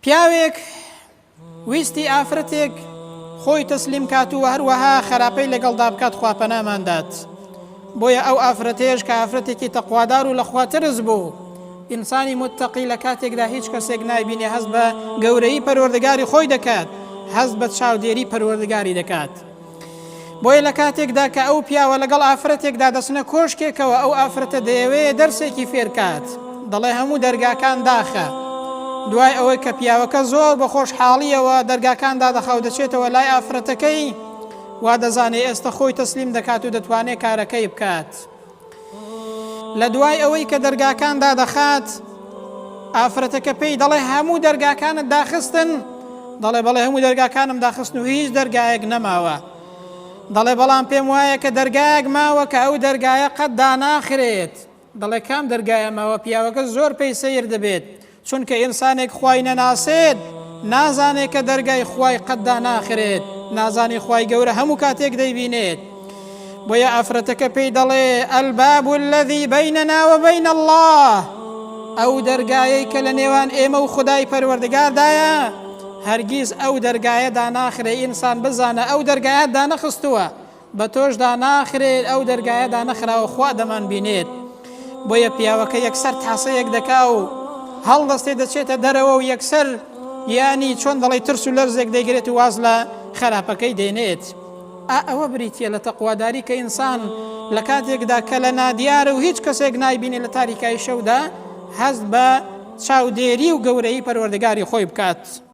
پیاوێک ویستی ئافرەتێک خۆی تەسلیم کات و هەروەها خراپەی لەگەڵدا بکات خوا پەناماندات. بۆیە ئەو ئافرەتێش کە ئافرەتێکی تەقوادار و لەخوا ترس بوو، ئینسانی متتەقی لە کاتێکدا هیچ کەسێک نایبینێ هەست بە گەورەی پەروەردگاری خۆی دەکات، هەست بە چاودێری پەروەردگاری دەکات. بۆیە لە کاتێکدا کە ئەو پیاوە لەگەڵ ئافرەتێکدا دەچنە کۆشکێکەوە، ئەو ئافرەتە دەیەوێت دەرسێکی فێرکات، دەڵێ هەموو دەرگاکان داخە. دوای ئەوەی کە پیاوەکە زۆر بە خۆشحاڵیەوە دەرگاکاندا دەخەو دەچێتەوە لای ئافرەتەکەی، وا دەزانێت ئێستا خۆی تەسلیم دەکات و دەتوانێت کارەکەی بکات. لە دوای ئەوەی کە دەرگاکاندا دەخات، ئافرەتەکە پێی دەڵێ هەموو دەرگاکانت داخستن؟ دەڵێ بەڵێ هەموو دەرگاکانم داخستن و هیچ دەرگایەک نەماوە. دەڵێ بەڵام پێم وایە کە دەرگایەک ماوە کە ئەو دەرگایە قەت داناخرێت. دەڵێ کام دەرگایە ماوە؟ پیاوەکە زۆر پێی سەیر دەبێت، چونکە ئینسانێک خوای نەناسێت نازانێت کە دەرگای خوای قەت داناخرێت، نازانی خوای گەورە هەموو کاتێک دەیبینێت. بۆیە ئافرەتەکە پێی دەڵێ الباب الذي بيننا وبين الله، ئەو دەرگایەی کە لە نێوان ئێمە و خودای پەروەردگاردایە هەرگیز ئەو دەرگایە داناخرێ. ئینسان بزانە ئەو دەرگایە دانەخستووە، بە تۆش داناخرێت، ئەو دەرگایە دانەخراوە، خوا دەمان بینێت. بۆیە پیاوەکە یەکسەر تاسەیەک دەکا و هەڵدەستێ دەچێتە دەرەوە و یەکسەر یانی چۆن دەڵێ ترس و لەرزێک دەیگرێت و واز لە خراپەکەی دێنێت. ئەوە بریتە لە تەقواداری کە ئینسان لە کاتێکدا کە لە نادیارە و هیچ کەسێک نایبینێ لە تاریکای شەودا هەست بە چاودێری و گەورەی پەروەردگاری خۆی بکات.